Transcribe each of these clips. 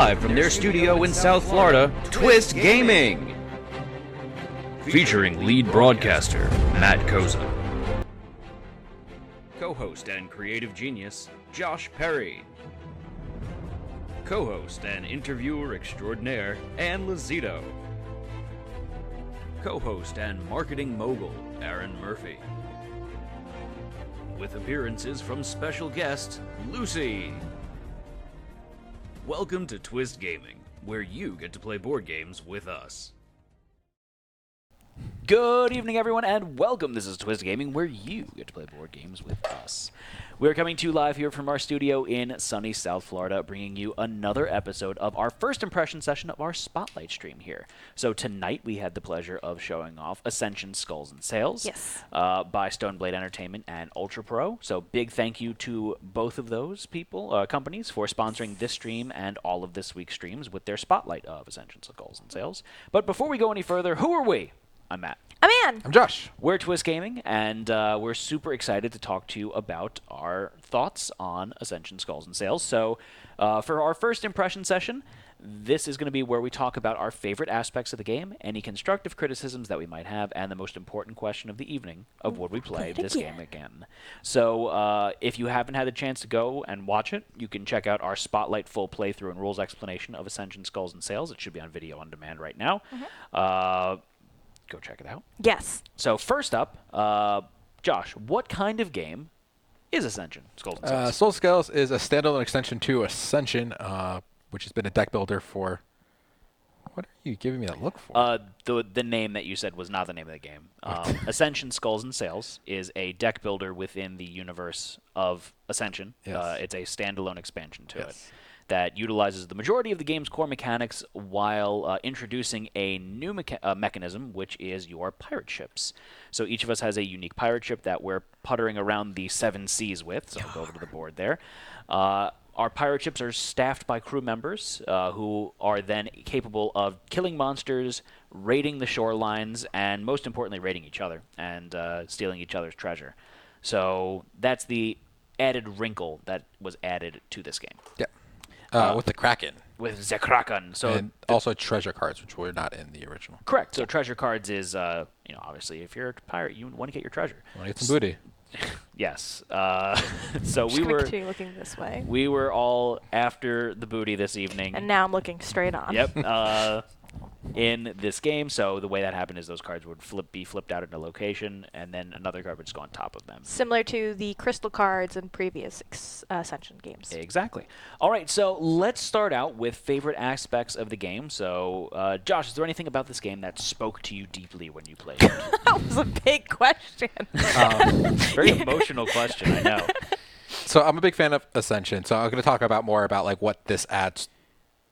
Live from their studio in South Florida, Twist Gaming. Featuring lead broadcaster, Matt Koza. Co-host and creative genius, Josh Perry. Co-host and interviewer extraordinaire, Ann Lazito. Co-host and marketing mogul, Aaron Murphy. With appearances from special guest, Lucy. Welcome to Twist Gaming, where you get to play board games with us. Good evening, everyone, and welcome. This is Twist Gaming, where you get to play board games with us. We're coming to you live here from our studio in sunny South Florida, bringing you another episode of our first impression session of our Spotlight stream here. So tonight we had the pleasure of showing off Ascension Skulls and Sails by Stoneblade Entertainment and Ultra Pro. So big thank you to both of those companies for sponsoring this stream and all of this week's streams with their Spotlight of Ascension Skulls and Sails. But before we go any further, who are we? I'm Matt. I'm Ann. I'm Josh. We're Twist Gaming, and we're super excited to talk to you about our thoughts on Ascension Skulls and Sails. So for our first impression session, this is going to be where we talk about our favorite aspects of the game, any constructive criticisms that we might have, and the most important question of the evening of would we play this game again. So if you haven't had the chance to go and watch it, you can check out our Spotlight full playthrough and rules explanation of Ascension Skulls and Sails. It should be on video on demand right now. Go check it out. Yes. So first up, Josh, what kind of game is Ascension Skulls and Sails? Soul Scales is a standalone extension to Ascension, which has been a deck builder for... What are you giving me that look for? The name that you said was not the name of the game. Ascension Skulls and Sails is a deck builder within the universe of Ascension. Yes. It's a standalone expansion to it that utilizes the majority of the game's core mechanics while introducing a new mechanism, which is your pirate ships. So each of us has a unique pirate ship that we're puttering around the 7 seas with. So I'll go over to the board there. Our pirate ships are staffed by crew members who are then capable of killing monsters, raiding the shorelines, and most importantly, raiding each other and stealing each other's treasure. So that's the added wrinkle that was added to this game. Yeah. With the Kraken. With the Kraken. So and also treasure cards, which were not in the original. Correct. So treasure cards is, obviously, if you're a pirate, you want to get your treasure. Want to get some booty. Yes. So we were continue looking this way. We were all after the booty this evening. And now I'm looking straight on. Yep. In this game, so the way that happened is those cards would be flipped out into location, and then another card would just go on top of them. Similar to the crystal cards in previous Ascension games. Exactly. All right, so let's start out with favorite aspects of the game. So, Josh, is there anything about this game that spoke to you deeply when you played it? That was a big question. Very emotional question, I know. So I'm a big fan of Ascension, so I'm going to talk about more about like what this adds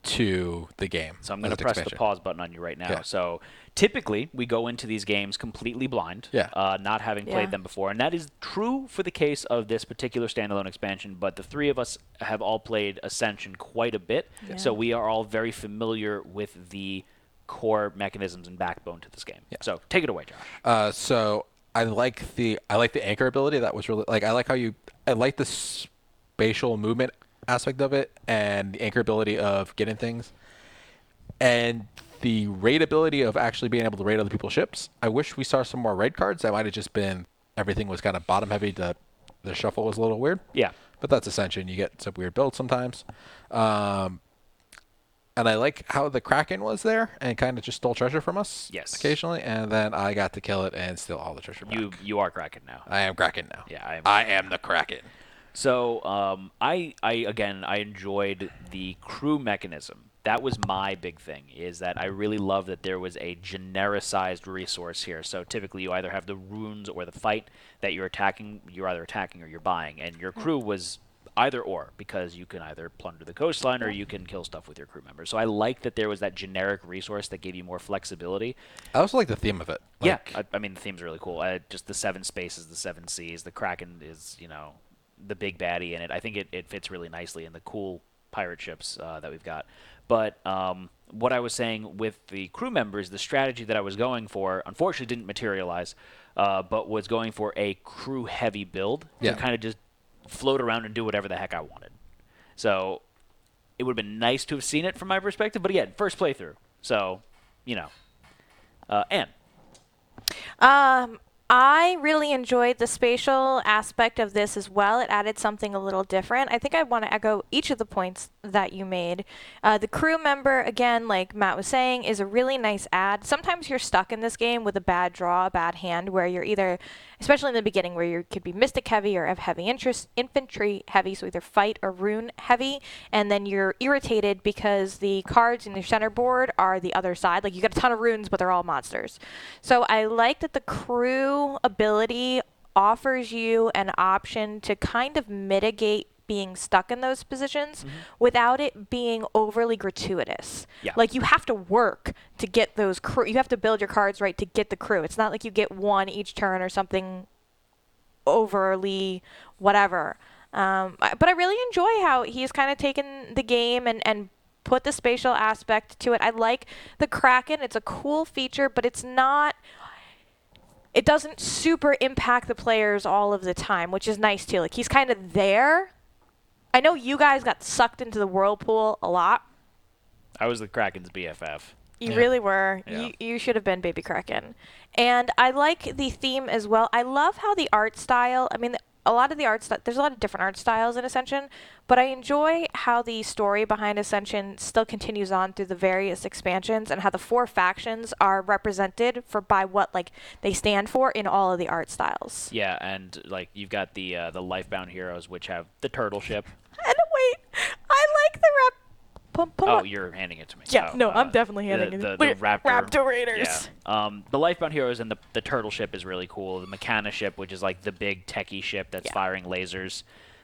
to the game. So I'm going to press the pause button on you right now. Yeah. So typically we go into these games completely blind, not having played them before. And that is true for the case of this particular standalone expansion, but the three of us have all played Ascension quite a bit. Yeah. So we are all very familiar with the core mechanisms and backbone to this game. Yeah. So take it away, Josh. So I like the anchor ability. That was really I like the spatial movement aspect of it and the anchor ability of getting things and the raid ability of actually being able to raid other people's ships. I wish we saw some more raid cards. That might have just been everything was kind of bottom heavy. The shuffle was a little weird. Yeah. But that's Ascension. You get some weird builds sometimes. And I like how the Kraken was there and kind of just stole treasure from us occasionally. And then I got to kill it and steal all the treasure back. You are Kraken now. I am Kraken now. Yeah, I am the Kraken. So I enjoyed the crew mechanism. That was my big thing, is that I really love that there was a genericized resource here. So typically you either have the runes or the fight that you're either attacking or you're buying. And your crew was either or, because you can either plunder the coastline or you can kill stuff with your crew members. So I like that there was that generic resource that gave you more flexibility. I also like the theme of it. Yeah, I mean, the theme's really cool. Just the 7 spaces, the 7 seas, the Kraken is, the big baddie in it. I think it fits really nicely in the cool pirate ships that we've got. But what I was saying with the crew members, the strategy that I was going for, unfortunately didn't materialize, but was going for a crew-heavy build to kind of just float around and do whatever the heck I wanted. So it would have been nice to have seen it from my perspective. But again, first playthrough, so Anne. I really enjoyed the spatial aspect of this as well. It added something a little different. I think I want to echo each of the points that you made. The crew member, again, like Matt was saying, is a really nice add. Sometimes you're stuck in this game with a bad draw, a bad hand, where you're either, especially in the beginning, where you could be mystic heavy or have heavy interest, infantry heavy, so either fight or rune heavy, and then you're irritated because the cards in your center board are the other side. Like, you got a ton of runes, but they're all monsters. So I like that the crew ability offers you an option to kind of mitigate being stuck in those positions without it being overly gratuitous. Yeah. Like, you have to work to get those crew. You have to build your cards right to get the crew. It's not like you get one each turn or something overly whatever. But I really enjoy how he's kind of taken the game and put the spatial aspect to it. I like the Kraken. It's a cool feature, but it's not... It doesn't super impact the players all of the time, which is nice too. Like, he's kind of there. I know you guys got sucked into the whirlpool a lot. I was the Kraken's BFF. You really were. Yeah. You should have been Baby Kraken. And I like the theme as well. I love how the art style, I mean, a lot of the art there's a lot of different art styles in Ascension, but I enjoy how the story behind Ascension still continues on through the various expansions and how the 4 factions are represented by what like they stand for in all of the art styles. Yeah, and like you've got the Lifebound heroes, which have the turtle ship. And wait, I like the Oh, you're handing it to me. Yeah, Oh, no, I'm definitely handing it. The Wait, Raptor. Raptor Raiders. Yeah. The Lifebound heroes and the turtle ship is really cool. The Mechana ship, which is like the big techie ship that's firing lasers.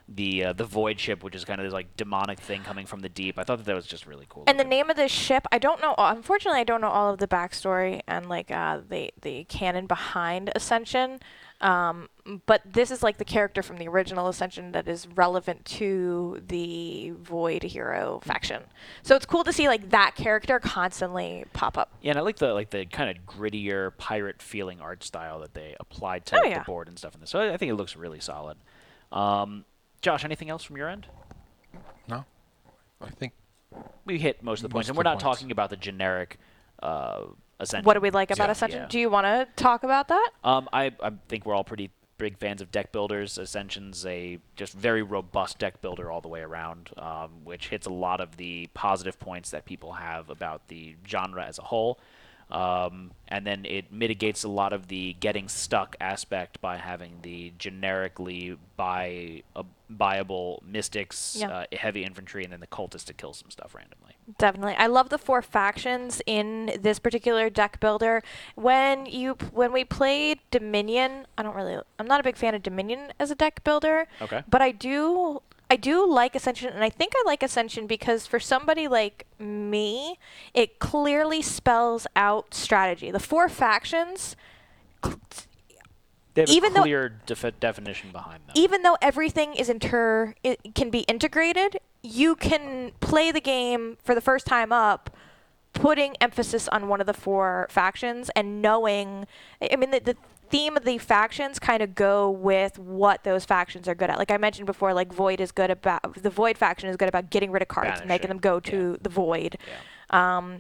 The Void ship, which is kind of this like demonic thing coming from the deep. I thought that was just really cool. And the name of this ship, I don't know. Unfortunately, I don't know all of the backstory and like the canon behind Ascension. But this is like the character from the original Ascension that is relevant to the Void hero faction. So it's cool to see like that character constantly pop up. Yeah, and I like the kind of grittier pirate feeling art style that they applied to the board and stuff in this. So I think it looks really solid. Josh, anything else from your end? No, I think we hit most of the points, and we're not talking about the generic Ascension. What do we like about Ascension? Yeah. Do you want to talk about that? I think we're all pretty big fans of deck builders. Ascension's a just very robust deck builder all the way around, which hits a lot of the positive points that people have about the genre as a whole. And then it mitigates a lot of the getting stuck aspect by having the generically buyable mystics, heavy infantry, and then the cultists to kill some stuff randomly. Definitely. I love the 4 factions in this particular deck builder. When we played Dominion, I'm not a big fan of Dominion as a deck builder. Okay. But I do like Ascension, and I think I like Ascension because for somebody like me, it clearly spells out strategy. The 4 factions, they have a clear definition behind them. Even though everything is it can be integrated, you can play the game for the first time up, putting emphasis on one of the 4 factions and knowing. I mean, the theme of the factions kind of go with what those factions are good at. Like I mentioned before, like the Void faction is good about getting rid of cards and making them go to the Void. Yeah.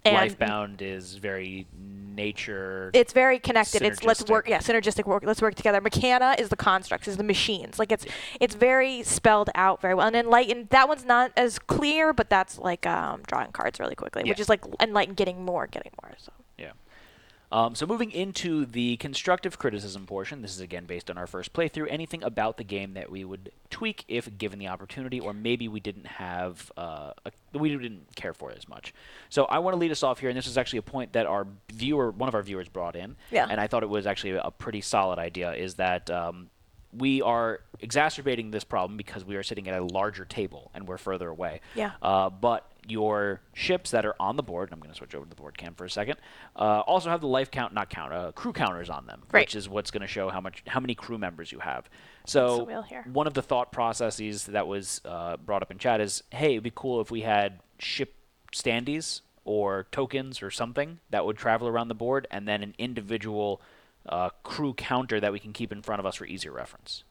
And Lifebound is very nature. It's very connected. It's let's work. synergistic. Yeah, synergistic work. Let's work together. Mechana is the constructs, is the machines. Like it's very spelled out very well. And Enlightened, that one's not as clear, but that's like drawing cards really quickly, which is like Enlightened getting more. So. Yeah. So moving into the constructive criticism portion, this is again based on our first playthrough. Anything about the game that we would tweak if given the opportunity, or maybe we didn't have, we didn't care for it as much. So I want to lead us off here, and this is actually a point that one of our viewers brought in, and I thought it was actually a pretty solid idea. Is that we are exacerbating this problem because we are sitting at a larger table and we're further away. Yeah. But your ships that are on the board, and I'm going to switch over to the board cam for a second, also have the crew counters on them, which is what's going to show how many crew members you have. So one of the thought processes that was brought up in chat is, hey, it'd be cool if we had ship standees or tokens or something that would travel around the board, and then an individual crew counter that we can keep in front of us for easier reference.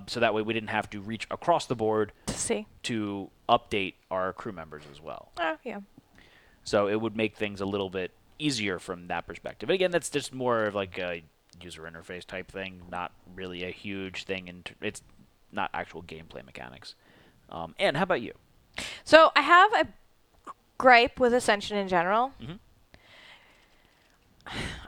So that way we didn't have to reach across the board to see. To update our crew members as well. Oh, yeah. So it would make things a little bit easier from that perspective. Again, that's just more of like a user interface type thing, not really a huge thing, and it's not actual gameplay mechanics. And how about you? So I have a gripe with Ascension in general. Mhm.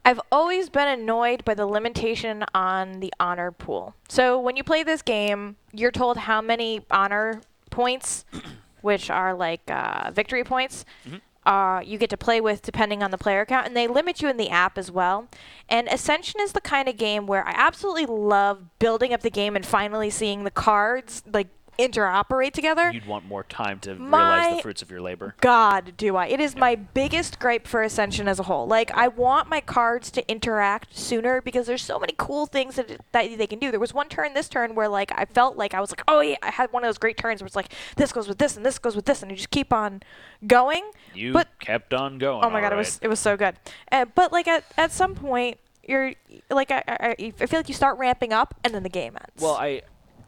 I've always been annoyed by the limitation on the honor pool. So when you play this game, you're told how many honor points, which are like victory points, you get to play with depending on the player count, and they limit you in the app as well. And Ascension is the kind of game where I absolutely love building up the game and finally seeing the cards like interoperate together. You'd want more time to realize the fruits of your labor. God, do I. It is my biggest gripe for Ascension as a whole. Like, I want my cards to interact sooner because there's so many cool things that they can do. There was one turn this turn where, like, I felt like I was like, oh, yeah, I had one of those great turns where it's like, this goes with this and this goes with this, and you just keep on going. You but, kept on going. oh, my God, it was so good. But, like, at some point, you're, like, I feel like you start ramping up, and then the game ends. Well,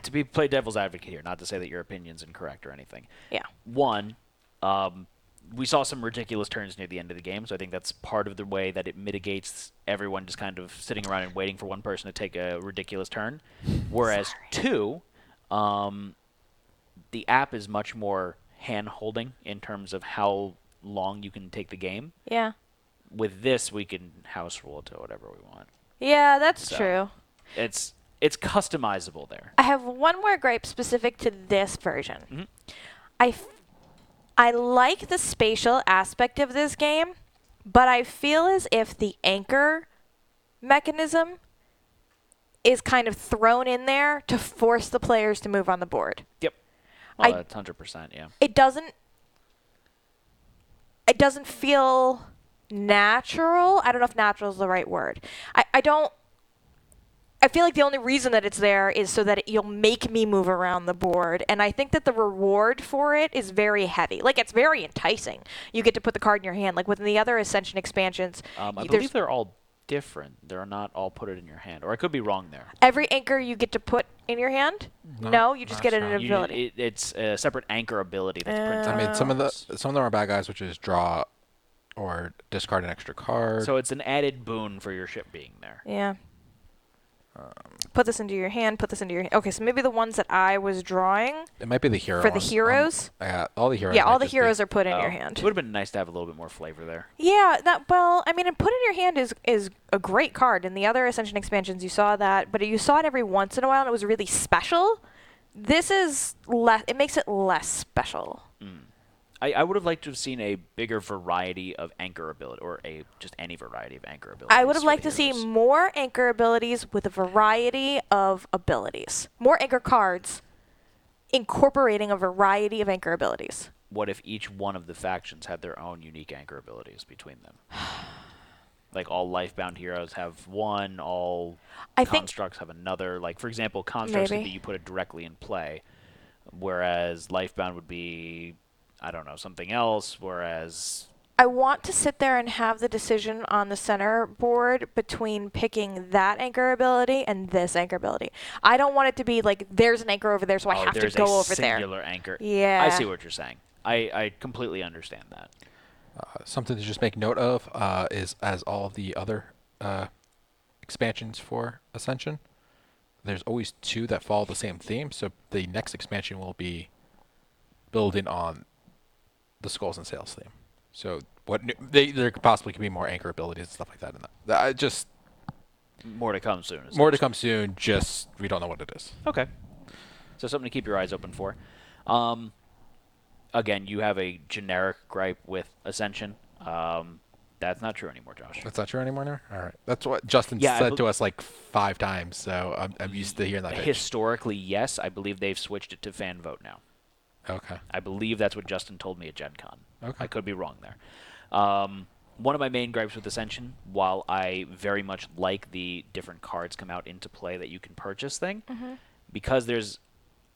to play devil's advocate here, not to say that your opinion's incorrect or anything. Yeah. One, we saw some ridiculous turns near the end of the game, so I think that's part of the way that it mitigates everyone just kind of sitting around and waiting for one person to take a ridiculous turn. Whereas two, the app is much more hand-holding in terms of how long you can take the game. Yeah. With this, we can house rule to whatever we want. Yeah, that's true. It's customizable there. I have one more gripe specific to this version. Mhm. I like the spatial aspect of this game, but I feel as if the anchor mechanism is kind of thrown in there to force the players to move on the board. Yep. Well, that's 100%, yeah. It doesn't feel natural. I don't know if natural is the right word. I feel like the only reason that it's there is so that you'll make me move around the board, and I think that the reward for it is very heavy. Like, it's very enticing. You get to put the card in your hand. Like, within the other Ascension expansions, I believe they're all different. They're not all put it in your hand. Or I could be wrong there. Every anchor you get to put in your hand? No, you just get an ability. It's a separate anchor ability that's printed. I mean, some of them are bad guys, which is draw or discard an extra card. So it's an added boon for your ship being there. Yeah. Put this into your hand, put this into your hand. Okay, so maybe the ones that I was drawing. It might be the hero. For the heroes? All the heroes. Yeah, all the heroes are put in your hand. It would have been nice to have a little bit more flavor there. Yeah, I mean, and put in your hand is a great card. In the other Ascension expansions, you saw that, but you saw it every once in a while, and it was really special. This is less. It makes it less special. I would have liked to have seen a bigger variety of anchor ability, or just any variety of anchor abilities. I would have liked to see more anchor abilities with a variety of abilities. More anchor cards incorporating a variety of anchor abilities. What if each one of the factions had their own unique anchor abilities between them? Like, all Lifebound heroes have one, all constructs have another. Like, for example, constructs could be you put it directly in play, whereas Lifebound would be, I don't know, something else, whereas... I want to sit there and have the decision on the center board between picking that anchor ability and this anchor ability. I don't want it to be like, there's an anchor over there, so I have to go over there. There's a singular anchor. Yeah. I see what you're saying. I completely understand that. Something to just make note of is, as all of the other expansions for Ascension, there's always two that follow the same theme, so the next expansion will be building on the Skulls and Sails theme. So there possibly could be more anchor abilities and stuff like that in that. Just more to come soon. More to come soon. Just we don't know what it is. Okay. So something to keep your eyes open for. Again, you have a generic gripe with Ascension. That's not true anymore, Josh. That's not true anymore now? All right. That's what Justin said to us like 5 times, so I'm used to hearing that. Historically, yes. I believe they've switched it to fan vote now. Okay. I believe that's what Justin told me at Gen Con. Okay. I could be wrong there. One of my main gripes with Ascension, while I very much like the different cards come out into play that you can purchase thing, because there's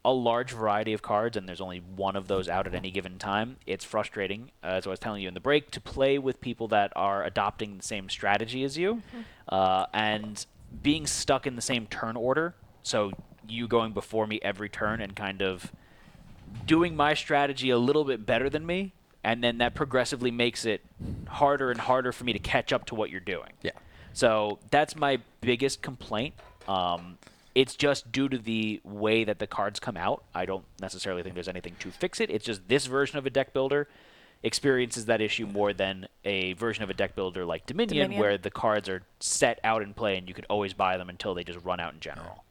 a large variety of cards and there's only one of those out at any given time, it's frustrating, as I was telling you in the break, to play with people that are adopting the same strategy as you and being stuck in the same turn order. So you going before me every turn and kind of doing my strategy a little bit better than me, and then that progressively makes it harder and harder for me to catch up to what you're doing. Yeah. So that's my biggest complaint. It's just due to the way that the cards come out. I don't necessarily think there's anything to fix it. It's just this version of a deck builder experiences that issue more than a version of a deck builder like Dominion, where the cards are set out in play and you could always buy them until they just run out in general.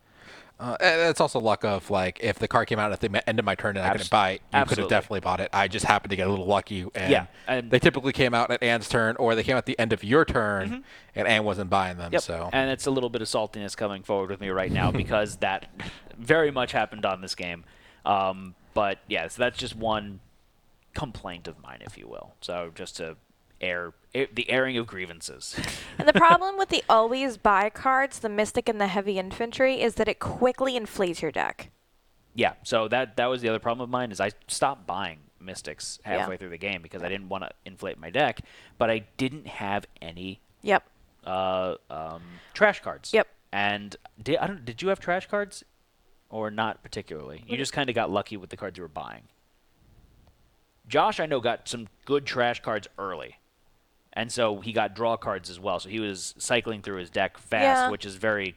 And it's also luck of, like, if the card came out at the end of my turn and I couldn't buy it, you could have definitely bought it. I just happened to get a little lucky. And they typically came out at Anne's turn, or they came out at the end of your turn, and Anne wasn't buying them. Yep. So. And it's a little bit of saltiness coming forward with me right now because that very much happened on this game. But, yeah, so that's just one complaint of mine, if you will. So just to the airing of grievances. And the problem with the always buy cards, the Mystic and the Heavy Infantry, is that it quickly inflates your deck. Yeah, so that was the other problem of mine, is I stopped buying Mystics halfway through the game because I didn't want to inflate my deck, but I didn't have any trash cards. Yep. And did you have trash cards or not particularly? You just kind of got lucky with the cards you were buying. Josh, I know, got some good trash cards early. And so he got draw cards as well. So he was cycling through his deck fast, which is very,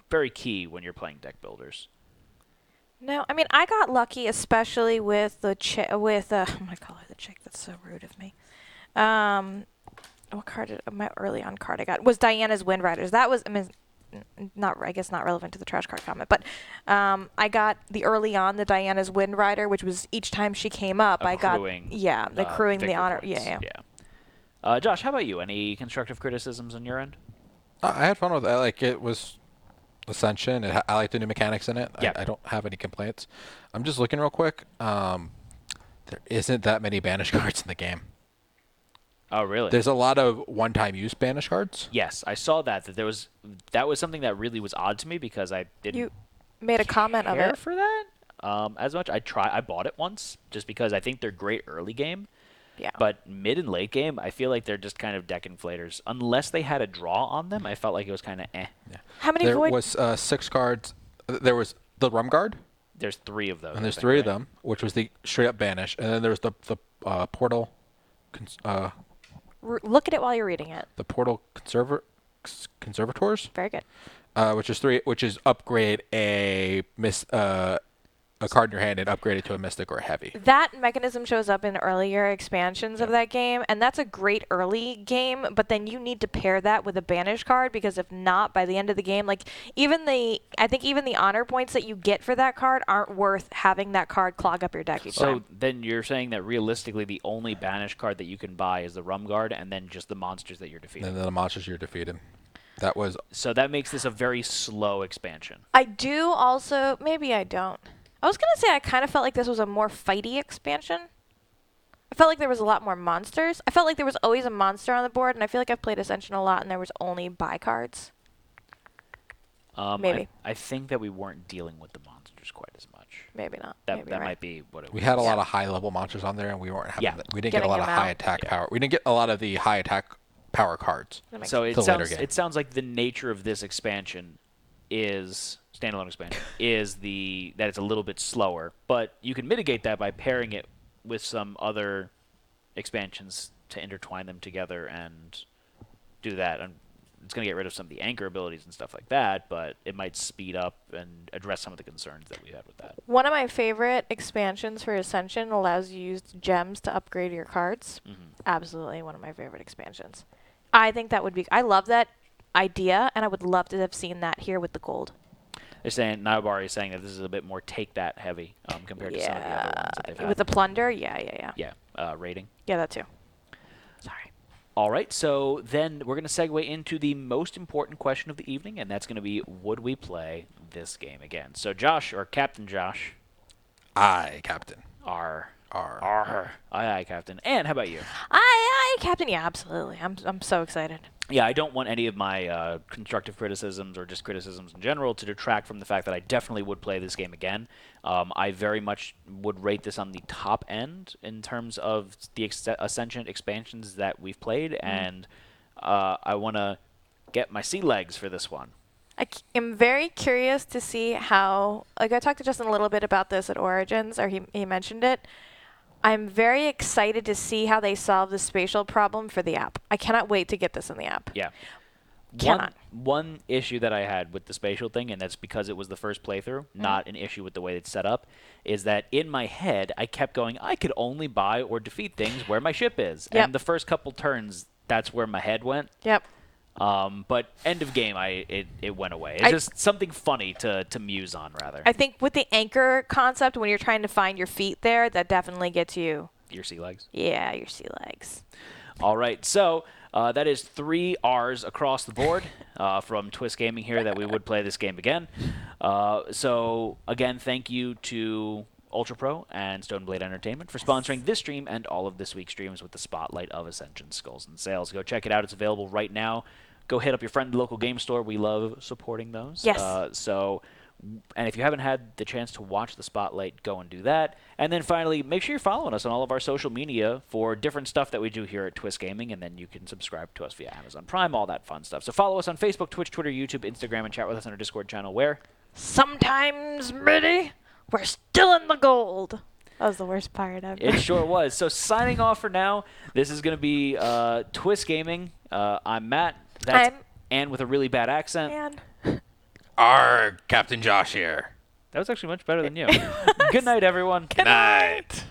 very key when you're playing deck builders. No, I mean, I got lucky, especially with the I'm going to call her the chick. That's so rude of me. What card my early on card I got was Diana's Wind Riders. That was, not relevant to the trash card comment, but I got the early on the Diana's Wind Rider, which was each time she came up, accruing the honor. Points. Yeah. Josh, how about you? Any constructive criticisms on your end? I had fun with it. Like, it was Ascension. I like the new mechanics in it. Yeah. I don't have any complaints. I'm just looking real quick. There isn't that many banish cards in the game. Oh, really? There's a lot of one-time use banish cards. Yes, I saw that that was something that really was odd to me because I didn't. You made a comment of it for that as much. I bought it once just because I think they're great early game. Yeah. But mid and late game, I feel like they're just kind of deck inflators. Unless they had a draw on them, I felt like it was kind of eh. Yeah. How many there void? was 6 cards. There was the Rum Guard. There's 3 of those. And there's 3 of them, which was the straight up banish. And then there's the portal. Look at it while you're reading it. The portal conservators. Very good. Which is upgrade a card in your hand and upgrade it to a Mystic or a Heavy. That mechanism shows up in earlier expansions of that game, and that's a great early game, but then you need to pair that with a banish card, because if not, by the end of the game, like, I think even the honor points that you get for that card aren't worth having that card clog up your deck each time. So then you're saying that realistically the only banish card that you can buy is the Rum Guard and then just the monsters that you're defeating. And then the monsters you're defeating. So that makes this a very slow expansion. I do also, maybe I don't. I was going to say I kind of felt like this was a more fighty expansion. I felt like there was a lot more monsters. I felt like there was always a monster on the board, and I feel like I've played Ascension a lot, and there was only buy cards. Maybe. I think that we weren't dealing with the monsters quite as much. Maybe not. That might be what it was. We had a lot of high-level monsters on there, and we weren't having we didn't get a lot of high attack power. We didn't get a lot of the high attack power cards. So it sounds like the nature of this expansion standalone expansion is that it's a little bit slower, but you can mitigate that by pairing it with some other expansions to intertwine them together and do that. And it's going to get rid of some of the anchor abilities and stuff like that, but it might speed up and address some of the concerns that we had with that. One of my favorite expansions for Ascension allows you to use gems to upgrade your cards. Mm-hmm. Absolutely one of my favorite expansions. I think that would be... I love that idea, and I would love to have seen that here with the gold. They're saying, Nayabari is saying that this is a bit more take that heavy compared to some of the other ones that they've had. With the plunder? Yeah. Yeah, rating. Yeah, that too. Sorry. All right, so then we're going to segue into the most important question of the evening, and that's going to be, would we play this game again? So Josh, or Captain Josh. Aye, Captain. Aye, Captain. And how about you? Aye, Captain. Yeah, absolutely. I'm so excited. Yeah, I don't want any of my constructive criticisms or just criticisms in general to detract from the fact that I definitely would play this game again. I very much would rate this on the top end in terms of the Ascension expansions that we've played, and I want to get my sea legs for this one. am very curious to see how, like I talked to Justin a little bit about this at Origins, or he mentioned it. I'm very excited to see how they solve the spatial problem for the app. I cannot wait to get this in the app. Yeah. Cannot. One issue that I had with the spatial thing, and that's because it was the first playthrough, not an issue with the way it's set up, is that in my head, I kept going, I could only buy or defeat things where my ship is. Yep. And the first couple turns, that's where my head went. Yep. But end of game, it went away. It's just something funny to muse on, rather. I think with the anchor concept, when you're trying to find your feet there, that definitely gets you. Your sea legs. Yeah, your sea legs. All right, so that is 3 R's across the board from Twist Gaming here that we would play this game again. So, again, thank you to Ultra Pro and Stoneblade Entertainment for sponsoring this stream and all of this week's streams with the spotlight of Ascension Skulls and Sails. Go check it out. It's available right now. Go hit up your friendly local game store. We love supporting those. Yes. And if you haven't had the chance to watch the spotlight, go and do that. And then finally, make sure you're following us on all of our social media for different stuff that we do here at Twist Gaming, and then you can subscribe to us via Amazon Prime, all that fun stuff. So follow us on Facebook, Twitch, Twitter, YouTube, Instagram, and chat with us on our Discord channel where... Sometimes, Mitty, we're still in the gold. That was the worst pirate ever. It sure was. So signing off for now, this is going to be Twist Gaming. I'm Matt. That's Ann with a really bad accent. Our Captain Josh here. That was actually much better than you. Good night, everyone. Good night.